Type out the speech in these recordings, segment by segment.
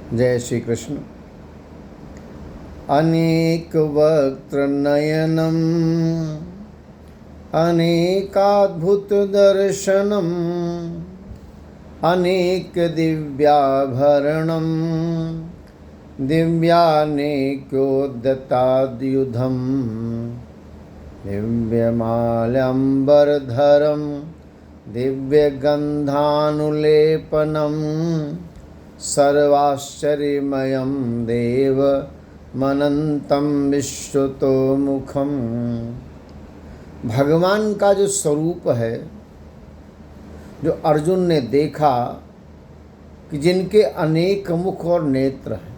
जय श्री कृष्ण। अनेक वक्त्र नयनम अनेकाद्भुत दर्शनम अनेक दिव्याभरणम दिव्यानेकोद्यताद्युधम दिव्यमाल्यंबरधरम दिव्यगंधानुलेपनम सर्वाश्चर्यमयं देवमनंतं विश्वतोमुखम। भगवान का जो स्वरूप है, जो अर्जुन ने देखा कि जिनके अनेक मुख और नेत्र हैं,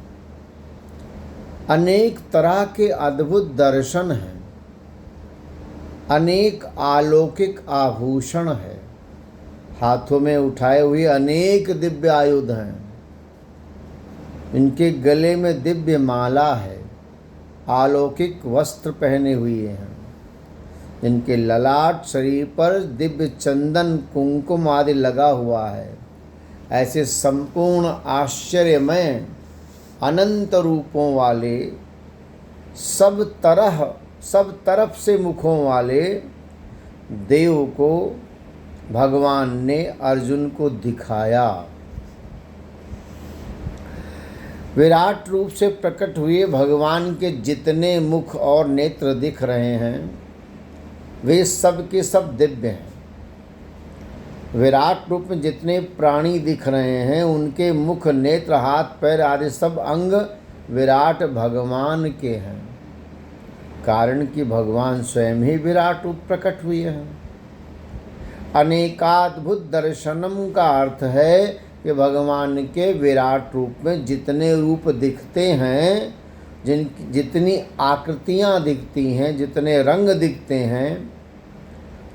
अनेक तरह के अद्भुत दर्शन हैं, अनेक अलौकिक आभूषण है, हाथों में उठाए हुए अनेक दिव्य आयुध हैं, इनके गले में दिव्य माला है, अलौकिक वस्त्र पहने हुए हैं, इनके ललाट शरीर पर दिव्य चंदन कुंकुम आदि लगा हुआ है। ऐसे संपूर्ण आश्चर्यमय अनंत रूपों वाले, सब तरफ से मुखों वाले देव को भगवान ने अर्जुन को दिखाया। विराट रूप से प्रकट हुए भगवान के जितने मुख और नेत्र दिख रहे हैं, वे सब के सब दिव्य हैं। विराट रूप में जितने प्राणी दिख रहे हैं, उनके मुख, नेत्र, हाथ, पैर आदि सब अंग विराट भगवान के हैं, कारण कि भगवान स्वयं ही विराट रूप प्रकट हुए हैं। अनेकाद्भुत दर्शनम का अर्थ है कि भगवान के विराट रूप में जितने रूप दिखते हैं, जितनी आकृतियाँ दिखती हैं, जितने रंग दिखते हैं,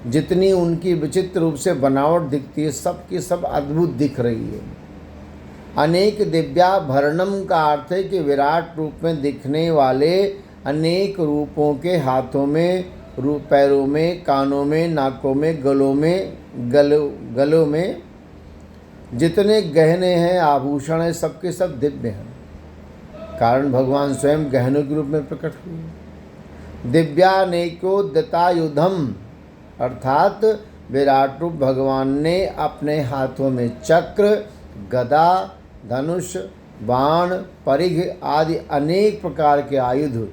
जितनी उनकी विचित्र रूप से बनावट दिखती है, सब की सब अद्भुत दिख रही है। अनेक दिव्याभरणम का अर्थ है कि विराट रूप में दिखने वाले अनेक रूपों के हाथों में, पैरों में, कानों में, नाकों में, गलों में जितने गहने हैं, आभूषण हैं, सबके सब दिव्य हैं, कारण भगवान स्वयं गहनों के रूप में प्रकट हुए। दिव्यानेकोद्यतायुधम अर्थात विराट रूप भगवान ने अपने हाथों में चक्र, गदा, धनुष, बाण, परिघ आदि अनेक प्रकार के आयुध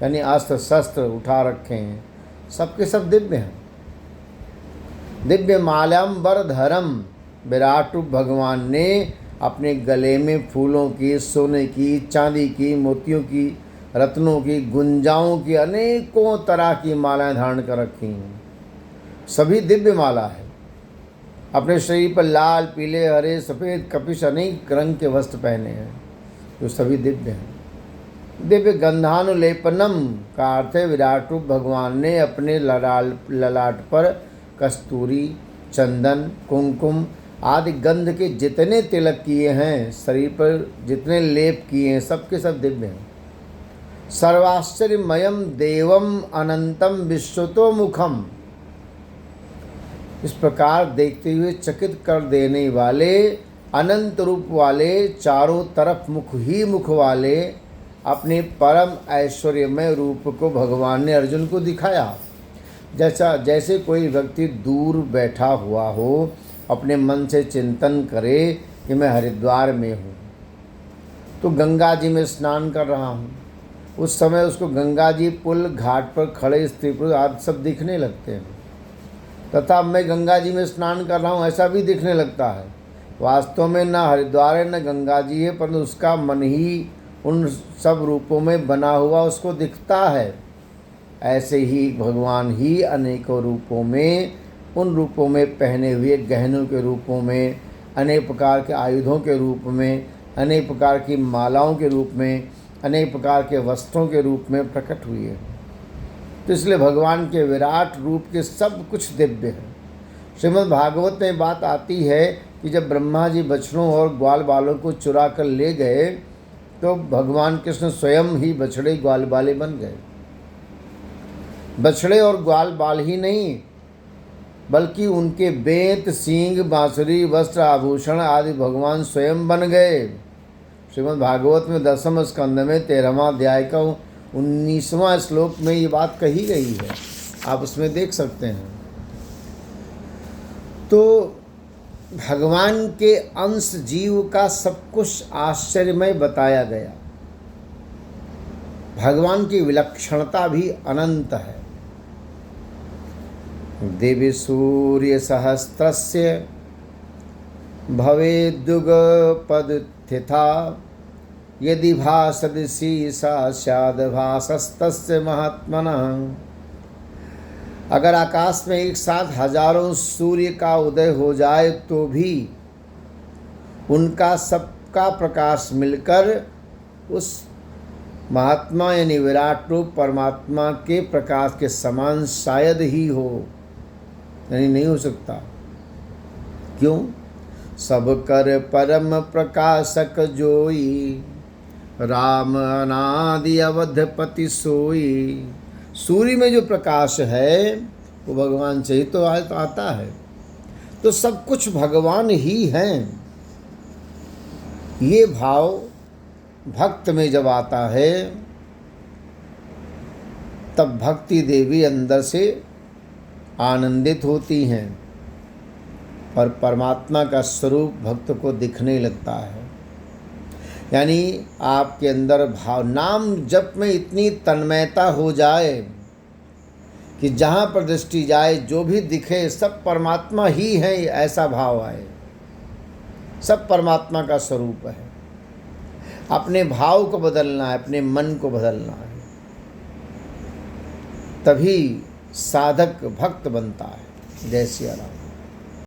यानी अस्त्र शस्त्र उठा रखे हैं, सबके सब दिव्य हैं। दिव्य माल्यंबरधरम विराट रूप भगवान ने अपने गले में फूलों की, सोने की, चांदी की, मोतियों की, रत्नों की, गुंजाओं की अनेकों तरह की मालाएं धारण कर रखी हैं, सभी दिव्य माला है। अपने शरीर पर लाल, पीले, हरे, सफ़ेद, कपिश अनेक रंग के वस्त्र पहने हैं, जो सभी दिव्य हैं। दिव्य गंधानुलेपनम का अर्थ है विराट रूप भगवान ने अपने ललाट पर कस्तूरी, चंदन, कुमकुम आदि गंध के जितने तिलक किए हैं, शरीर पर जितने लेप किए हैं, सबके सब दिव्य हैं। सर्वाश्चर्यमयम देवम अनंतम विश्वतोमुखम, इस प्रकार देखते हुए चकित कर देने वाले अनंत रूप वाले, चारों तरफ मुख ही मुख वाले अपने परम ऐश्वर्यमय रूप को भगवान ने अर्जुन को दिखाया। जैसे कोई व्यक्ति दूर बैठा हुआ हो, अपने मन से चिंतन करे कि मैं हरिद्वार में हूँ, तो गंगा जी में स्नान कर रहा हूँ, उस समय उसको गंगा जी पुल, घाट पर खड़े स्त्री पुरुष आदि सब दिखने लगते हैं, तथा मैं गंगा जी में स्नान कर रहा हूँ ऐसा भी दिखने लगता है। वास्तव में न हरिद्वार है न गंगा जी है, परंतु उसका मन ही उन सब रूपों में बना हुआ उसको दिखता है। ऐसे ही भगवान ही अनेकों रूपों में, उन रूपों में पहने हुए गहनों के रूपों में, अनेक प्रकार के आयुधों के रूप में, अनेक प्रकार की मालाओं के रूप में, अनेक प्रकार के वस्त्रों के रूप में प्रकट हुए हैं। तो इसलिए भगवान के विराट रूप के सब कुछ दिव्य है। श्रीमद् भागवत में बात आती है कि जब ब्रह्मा जी बछड़ों और ग्वाल बालों को चुरा कर ले गए, तो भगवान कृष्ण स्वयं ही बछड़े ग्वाल बाले बन गए। बछड़े और ग्वाल बाल ही नहीं, बल्कि उनके बेंत, सींग, बांसुरी, वस्त्र, आभूषण आदि भगवान स्वयं बन गए। श्रीमद् भागवत में 10वें स्कंद में 13वां अध्याय का 19वां श्लोक में ये बात कही गई है, आप उसमें देख सकते हैं। तो भगवान के अंश जीव का सब कुछ आश्चर्यमय बताया गया। भगवान की विलक्षणता भी अनंत है। देवी सूर्य सहस्त्रस्य भवेद्युगपदस्थिता यदि भासदृशी सा स्याद् भासस्तस्य महात्मनः। अगर आकाश में एक साथ हजारों सूर्य का उदय हो जाए तो भी उनका सबका प्रकाश मिलकर उस महात्मा यानी विराट रूप परमात्मा के प्रकाश के समान शायद ही हो, यानी नहीं हो सकता। क्यों? सब कर परम प्रकाशक जोई, राम अनादि अवधपति सोई। सूर्य में जो प्रकाश है वो भगवान से ही तो आता है। तो सब कुछ भगवान ही हैं। ये भाव भक्त में जब आता है तब भक्ति देवी अंदर से आनंदित होती हैं और परमात्मा का स्वरूप भक्त को दिखने लगता है। यानी आपके अंदर भाव, नाम जप में इतनी तन्मयता हो जाए कि जहाँ पर दृष्टि जाए जो भी दिखे सब परमात्मा ही है, ऐसा भाव आए। सब परमात्मा का स्वरूप है। अपने भाव को बदलना है, अपने मन को बदलना है, तभी साधक भक्त बनता है। जय सिया राम।